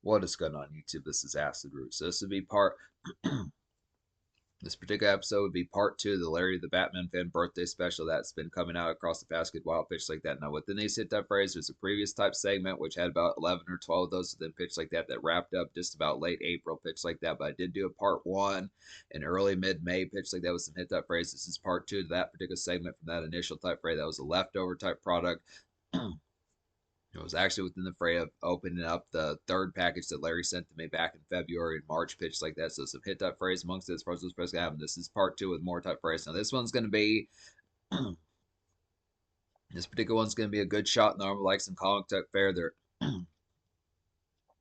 What is going on YouTube? This is Acid Root. So this would be part this particular episode would be part two of the Larry the Batman fan birthday special that's been coming out across the past good while, pitch like that. Now within these hit that phrase, there's a previous type segment which had about 11 or 12 of those within pitch like that wrapped up just about late April, pitch like that. But I did do a part one in early mid-May, pitch like that with some hit that phrase. This is part two to that particular segment from that initial type phrase. That was a leftover type product. It was actually within the fray of opening up the third package that Larry sent to me back in February and March, pitch like that. So some hit type phrase amongst this first this going to happen. This is part two with more type phrase. Now this one's going to be this particular one's going to be a good shot in the arm like some comic type fare there.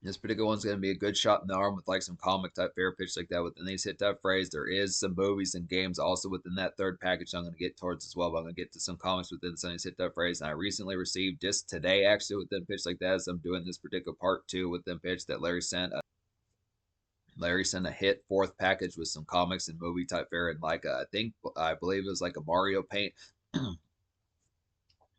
This particular one's going to be a good shot in the arm with like some comic type fair pitch like that within these hit type phrase. There is some movies and games also within that third package I'm going to get towards as well. But I'm going to get to some comics within some of these hit type phrase. And I recently received just today actually within pitch like that as I'm doing this particular part two within pitch that Larry sent. Larry sent a hit fourth package with some comics and movie type fair and like I believe it was like a Mario paint.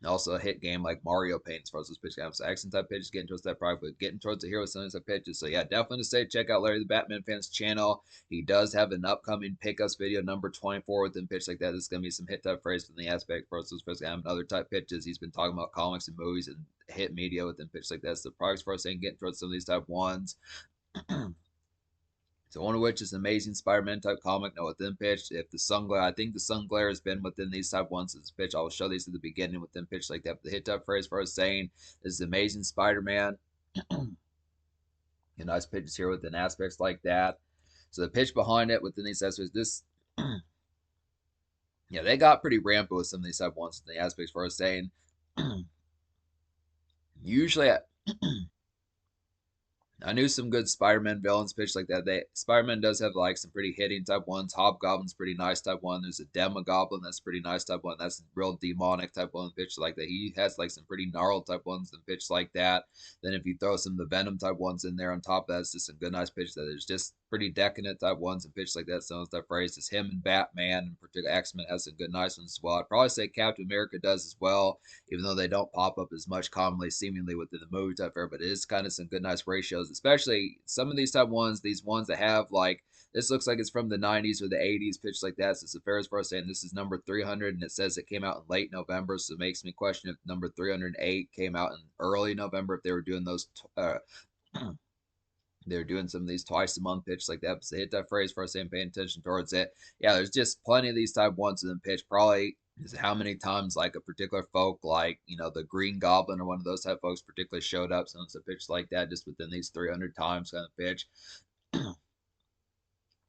Also a hit game like Mario Paint as far as those pitch games. So action type pitches, getting towards that product, but getting towards the hero center type pitches. So yeah, definitely to say check out Larry the Batman fans channel. He does have an upcoming pickups video number 24 within pitch like that. There's gonna be some hit type phrases from the aspect for those pitch games and other type pitches. He's been talking about comics and movies and hit media within pitch like that. So the products for us saying getting towards some of these type ones. So one of which is Amazing Spider-Man type comic. Now within pitch, if the sun glare, I think the sun glare has been within these type ones as pitch. I will show these at the beginning within pitch like that. But the hit type phrase for us saying is Amazing Spider-Man. Nice pitches here within aspects like that. So the pitch behind it within these aspects, this yeah, they got pretty rampant with some of these type ones in the aspects for us saying. Usually I knew some good Spider-Man villains pitch like that. Spider-Man does have like some pretty hitting type ones. Hobgoblin's pretty nice type one. There's a Demogoblin that's pretty nice type one. That's a real demonic type one pitch like that. He has like some pretty gnarled type ones and pitch like that. Then if you throw some of the Venom type ones in there on top of that, it's just some good nice pitch that there's just pretty decadent type ones and pitch like that. So that phrase is him and Batman in particular. X-Men has some good nice ones as well. I'd probably say Captain America does as well, even though they don't pop up as much commonly seemingly within the movie type fair, but it is kind of some good nice ratios, especially some of these type ones, these ones that have like this looks like it's from the 90s or the 80s pitch like that. So it's the fair as far as saying this is number 300 and it says it came out in late November, so it makes me question if number 308 came out in early November, if they were doing those they're doing some of these twice a month pitch like that. So hit that phrase for us and paying attention towards it. Yeah, there's just plenty of these type ones in the pitch. Probably is how many times like a particular folk like the Green Goblin or one of those type folks particularly showed up. So it's a pitch like that just within these 300 times kind of pitch. The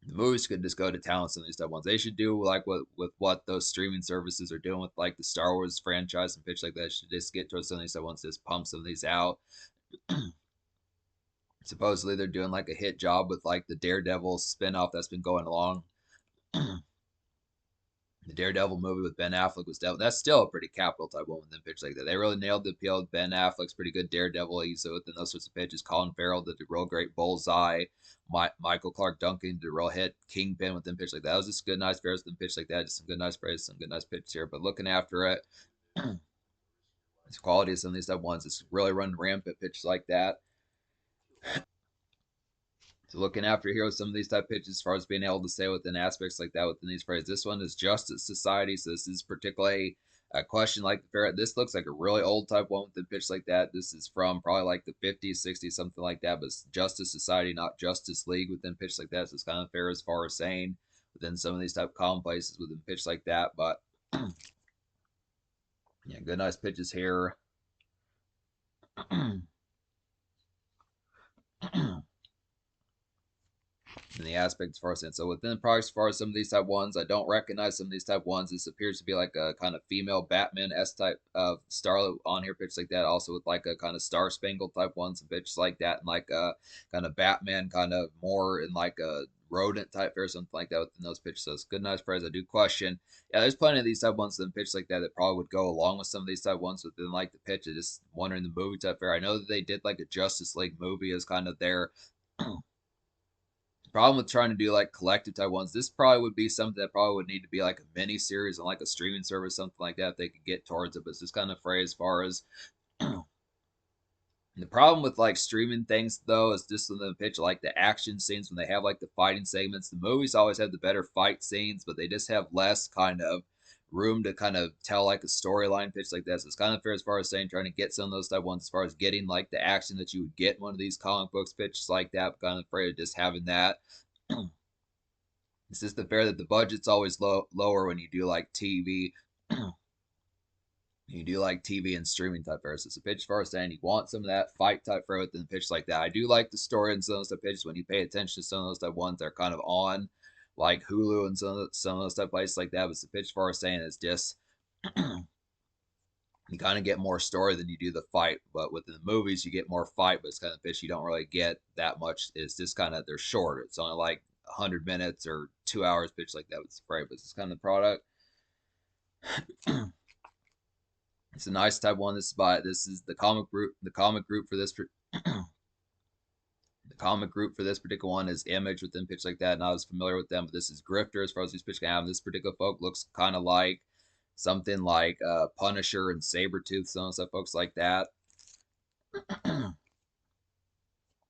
movies could just go to town some of these type ones. They should do like with what those streaming services are doing with like the Star Wars franchise and pitch like that. Should just get towards some of these type ones, just pump some of these out. Supposedly they're doing like a hit job with like the Daredevil spinoff that's been going along. The Daredevil movie with Ben Affleck was that's still a pretty capital type one within pitch like that. They really nailed the appeal. Ben Affleck's pretty good Daredevil. He's within those sorts of pitches. Colin Farrell did a real great Bullseye. Michael Clark Duncan did a real hit Kingpin within pitch like that. It was just good, nice pairs within pitch like that. Just some good, nice phrases, some good, nice pitches here. But looking after it, its quality of some of these type ones, it's really running rampant pitches like that. So looking after here with some of these type pitches as far as being able to say within aspects like that within these phrases. This one is Justice Society. So this is particularly a question like the ferret. This looks like a really old type one with the pitch like that. This is from probably like the 50s, 60s, something like that. But it's Justice Society, not Justice League within pitch like that. So it's kind of fair as far as saying within some of these type commonplaces within pitch like that. But yeah, good nice pitches here. In the aspect as far as so within the products as far as some of these type ones, I don't recognize some of these type ones. This appears to be like a kind of female Batman S type of starlet on here, pitch like that. Also with like a kind of Star Spangled type ones and pitches like that, and like a kind of Batman kind of more in like a rodent type or something like that within those pitches. So it's good, nice price. I do question. Yeah, there's plenty of these type ones in pitch like that probably would go along with some of these type ones within like the pitch. I just wondering the movie type fair. I know that they did like a Justice League movie as kind of their problem with trying to do like collective type ones, this probably would be something that probably would need to be like a mini series on like a streaming service, something like that. If they could get towards it, but it's just kind of fray as far as The problem with like streaming things though is just when the pitch like the action scenes when they have like the fighting segments. The movies always have the better fight scenes, but they just have less kind of room to kind of tell like a storyline pitch like this. It's kind of fair as far as saying trying to get some of those type ones as far as getting like the action that you would get in one of these comic books pitches like that. But kind of afraid of just having that. It's just the fair that the budget's always lower when you do like TV. You do like TV and streaming type versus a pitch first, and you want some of that fight type fare within the pitch like that. I do like the story and some of those type pitches when you pay attention to some of those type ones. They're kind of on like Hulu and some of those type places like that. But the pitch first saying is just you kind of get more story than you do the fight. But within the movies, you get more fight, but it's kind of pitch you don't really get that much. It's just kind of they're short. It's only like 100 minutes or 2 hours pitch like that with the fray, but it's kind of the product. It's a nice type one. This is the comic group. The comic group for this the comic group for this particular one is Image within pitch like that. Not as familiar with them, but this is Grifter as far as these pitch can have. This particular folk looks kind of like something like Punisher and Sabretooth, some of stuff, folks like that.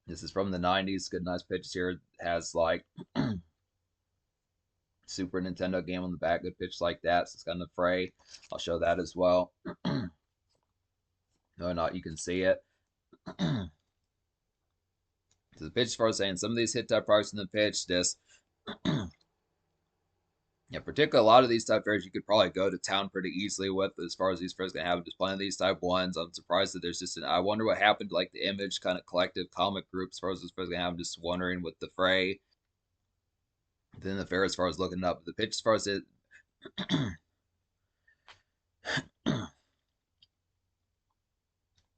This is from the 90s. Good, nice pitches here. It has like Super Nintendo game on the back. Good pitch like that. So it's kind of fray. I'll show that as well. No, not you can see it. So the pitch for saying some of these hit type products in the pitch, just yeah, particularly a lot of these type fairs you could probably go to town pretty easily with as far as these fairs gonna have just plenty of these type ones. I'm surprised that there's just I wonder what happened to like the Image kind of collective comic group as far as this fair's gonna have. I'm just wondering with the fray. Then the fair as far as looking up the pitch as far as it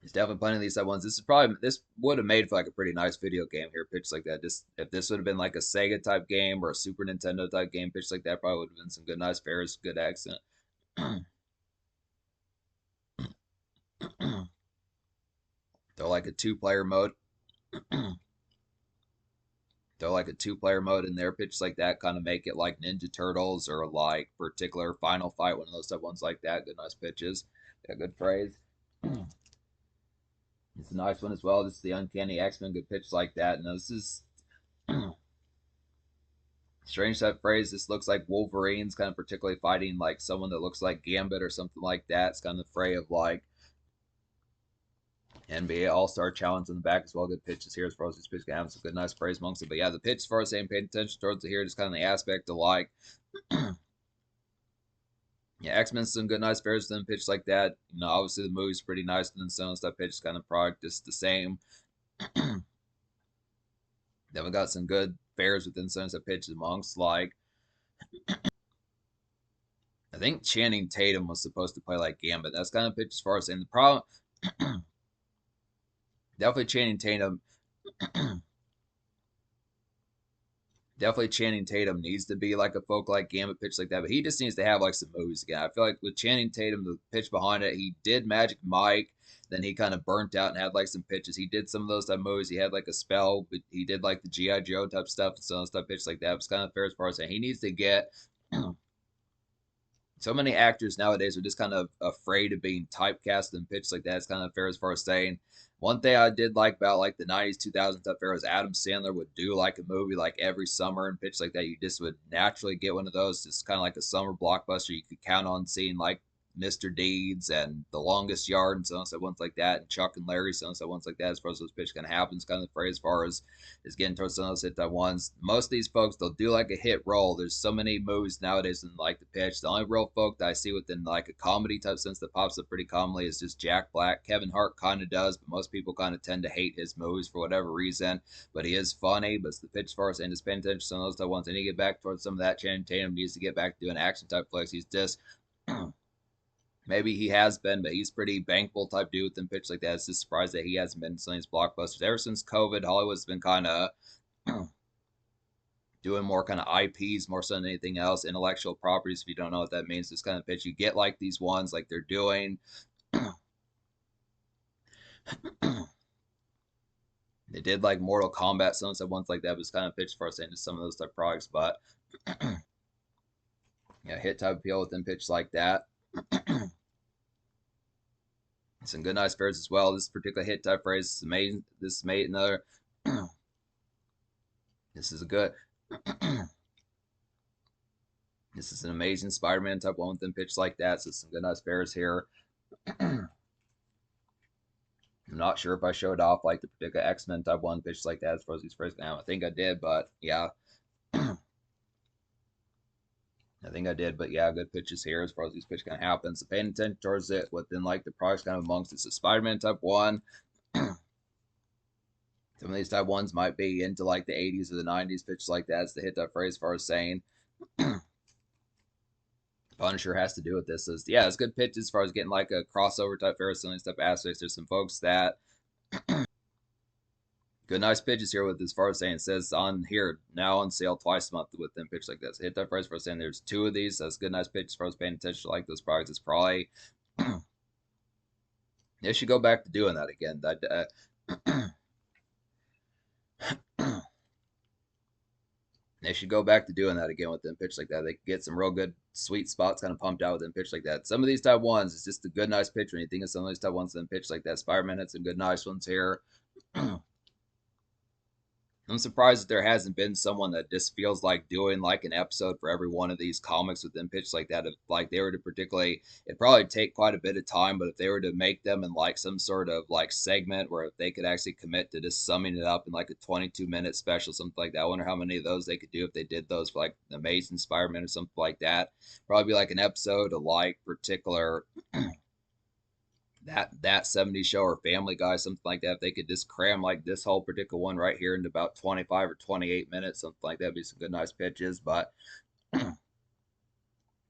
It's definitely plenty of these type ones. This would have made for like a pretty nice video game here, pitch like that. Just if this would have been like a Sega type game or a Super Nintendo type game, pitch like that probably would have been some good nice fairs, good accent. They're like a two-player mode. They're like a two-player mode in their pitch like that, kind of make it like Ninja Turtles or like particular Final Fight, one of those type ones like that. Good nice pitches. Yeah, good phrase. It's a nice one as well. This is the Uncanny X-Men, good pitch like that. And this is strange that phrase. This looks like Wolverine's kind of particularly fighting like someone that looks like Gambit or something like that. It's kind of the fray of like NBA All-Star Challenge in the back as well. Good pitches here as far as these pitches can have some good nice phrase amongst it. But yeah, the pitch as far as saying paying attention towards it here, just kind of the aspect of like yeah, X-Men's some good nice fairs then pitch like that. You know, obviously the movie's pretty nice, and then some of that pitch kind of product is the same. Then we got some good fairs within some of that pitch amongst like I think Channing Tatum was supposed to play like Gambit. That's kind of pitch as far as saying the problem. Definitely Channing Tatum. Definitely Channing Tatum needs to be like a folk like Gambit pitch like that, but he just needs to have like some movies again. I feel like with Channing Tatum, the pitch behind it, he did Magic Mike, then he kind of burnt out and had like some pitches. He did some of those type movies. He had like a spell, but he did like the G.I. Joe type stuff and some of those type pitch like that. It's kind of fair as far as saying he needs to get so many actors nowadays are just kind of afraid of being typecast and pitched like that. It's kind of fair as far as saying. One thing I did like about like the 90s, 2000s stuff era is Adam Sandler would do like a movie like every summer and pitch like that. You just would naturally get one of those. It's kind of like a summer blockbuster. You could count on seeing like Mr. Deeds and The Longest Yard and so on, so ones like that, and Chuck and Larry, so on, so ones like that. As far as those pitch kind of happens, kind of the phrase as far as is getting towards some of those hit that ones. Most of these folks they'll do like a hit role. There's so many movies nowadays in like the pitch. The only real folk that I see within like a comedy type sense that pops up pretty commonly is just Jack Black. Kevin Hart kind of does, but most people kind of tend to hate his movies for whatever reason. But he is funny. But it's the pitch for us and just paying attention to some of those type ones. And he get back towards some of that. Channing Tatum needs to get back to doing action type flicks. He's just maybe he has been, but he's pretty bankable type dude within pitch like that. It's just surprised that he hasn't been in some of these blockbusters. Ever since COVID, Hollywood's been kind of doing more kind of IPs more so than anything else, intellectual properties. If you don't know what that means, this kind of pitch, you get like these ones like they're doing. They did like Mortal Kombat, some stuff ones like that, but it's kind of pitched for us into some of those type of products. But yeah, hit type appeal within pitch like that. Some good nice pairs as well. This particular hit type phrase is amazing. This is made another. This is a good. This is an amazing Spider-Man type one within pitch like that. So some good nice pairs here. I'm not sure if I showed off like the particular X-Men type one pitch like that as far as these phrase now. I think I did, but yeah. I think I did, but yeah, good pitches here as far as these pitches can happen. So paying attention towards it within like the products kind of amongst it's a Spider-Man type one. Some of these type ones might be into like the 80s or the 90s pitches like that. It's the hit that phrase as far as saying. Punisher has to do with this. So yeah, it's good pitches as far as getting like a crossover type Ferris type aspects. There's some folks that good nice pitches here with as far as saying it says on here now on sale twice a month with them pitches like this. Hit that price for saying there's two of these. That's good nice pitches for us paying attention to like those products. It's probably they should go back to doing that again. That they should go back to doing that again with them pitch like that. They could get some real good sweet spots kind of pumped out with them pitch like that. Some of these type ones is just a good nice pitch. When you think of some of these type ones, then pitch like that. Spider-Man had some good nice ones here. I'm surprised that there hasn't been someone that just feels like doing like an episode for every one of these comics with them pitched like that. If like they were to particularly, it'd probably take quite a bit of time, but if they were to make them in like some sort of like segment where if they could actually commit to just summing it up in like a 22-minute special, something like that. I wonder how many of those they could do if they did those for like the Amazing Spider-Man or something like that. Probably be like an episode of like particular that 70s show or Family Guy, something like that. If they could just cram like this whole particular one right here into about 25 or 28 minutes, something like that, would be some good nice pitches. But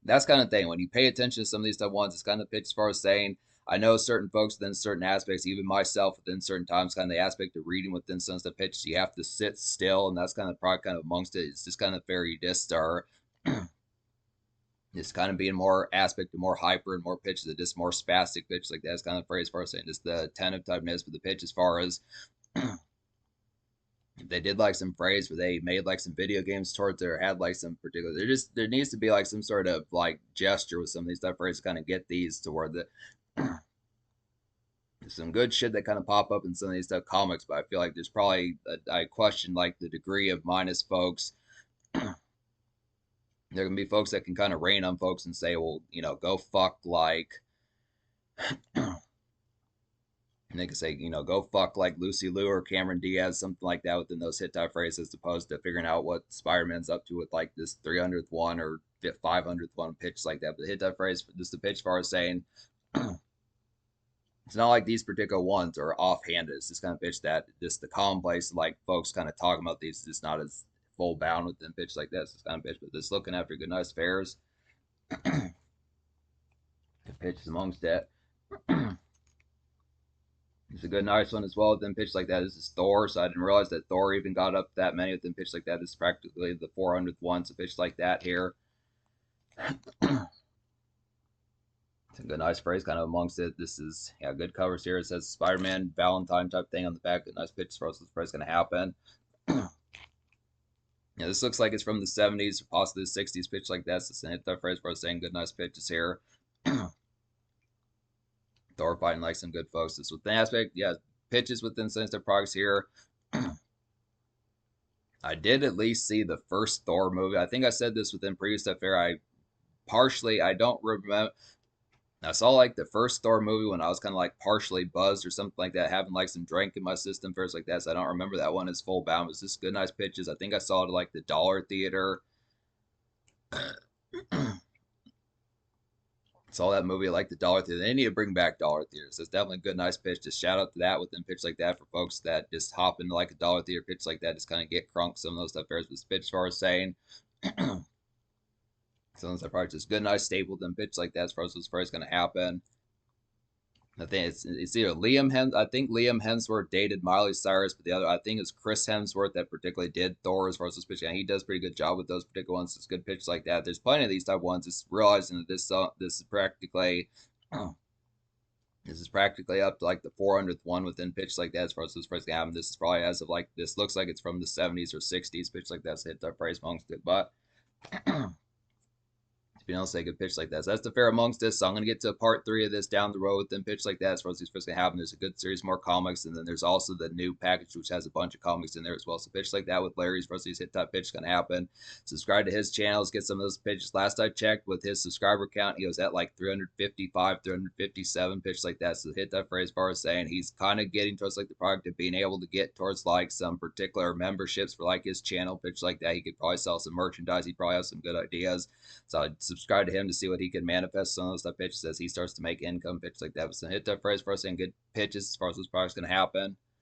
that's kind of thing. When you pay attention to some of these type ones, it's kind of pitch as far as saying, I know certain folks within certain aspects, even myself within certain times, kind of the aspect of reading within some of the pitches, you have to sit still, and that's kind of probably kind of amongst it. It's just kind of fair you just are just kind of being more aspect of more hyper and more pitches, of just more spastic pitches like that's kind of the phrase for us saying just the attentiveness for the pitch as far as if they did like some phrase where they made like some video games towards it or had like some particular there needs to be like some sort of like gesture with some of these type phrases kind of get these toward the some good shit that kind of pop up in some of these stuff comics, but I feel like there's probably I question like the degree of minus folks. There can be folks that can kind of rain on folks and say, well, go fuck like and they can say, go fuck like Lucy Liu or Cameron Diaz, something like that within those hit type phrases, as opposed to figuring out what Spider-Man's up to with like this 300th one or 500th one pitch like that. But the hit type phrase, just the pitch far as saying, it's not like these particular ones are offhanded. It's just kind of pitch that just the commonplace, like folks kind of talking about these, just not as full bound within pitch like this. It's kind of pitch, but just looking after good nice fairs. The pitch is amongst it. It's a good nice one as well with them pitch like that. This is Thor, so I didn't realize that Thor even got up that many with them pitch like that. This is practically the 400th one, so pitch like that here. It's a good nice phrase kind of amongst it. This is good covers here. It says Spider-Man Valentine type thing on the back. Good nice pitch for us. This phrase gonna happen. This looks like it's from the 70s or possibly the 60s pitch like that. So hit that phrase for us saying good nice pitches here. Thor fighting like some good folks. This with the aspect, pitches within sensitive products here. I did at least see the first Thor movie. I think I said this within previous affair. I don't remember. I saw like the first Thor movie when I was kind of like partially buzzed or something like that, having like some drink in my system first like that. So I don't remember that one as full bound. It was just good, nice pitches. I think I saw it at like the Dollar Theater. Saw that movie like the Dollar Theater. They need to bring back Dollar Theaters. So it's definitely a good, nice pitch. Just shout out to that with them pitch like that for folks that just hop into like a Dollar Theater pitch like that. Just kind of get crunk some of those stuff. There's this pitch for us saying. Some of those probably just good, nice staple them pitch like that as far as what's first going to happen. I think it's either I think Liam Hemsworth dated Miley Cyrus, but the other I think it's Chris Hemsworth that particularly did Thor as far as this pitch. And he does a pretty good job with those particular ones. It's good pitches like that. There's plenty of these type ones. It's realizing that this is practically this is practically up to like the 400th one within pitch like that as far as this price can happen. This is probably as of like this looks like it's from the 70s or 60s pitch like that's hit that price amongst it, but. being able to say good pitch like that. So that's the fair amongst this. So I'm going to get to part 3 of this down the road with them pitch like that as far as these first going to happen. There's a good series more comics, and then there's also the new package which has a bunch of comics in there as well. So pitch like that with Larry's first these hit type pitch going to happen. Subscribe to his channels, get some of those pitches. Last I checked with his subscriber count, he was at like 355, 357 pitch like that. So hit that phrase as far as saying he's kind of getting towards like the product of being able to get towards like some particular memberships for like his channel pitch like that. He could probably sell some merchandise. He probably has some good ideas. So I'd subscribe to him to see what he can manifest on those type pitches as he starts to make income pitches like that. So hit that phrase for us saying good pitches as far as this product's going to happen.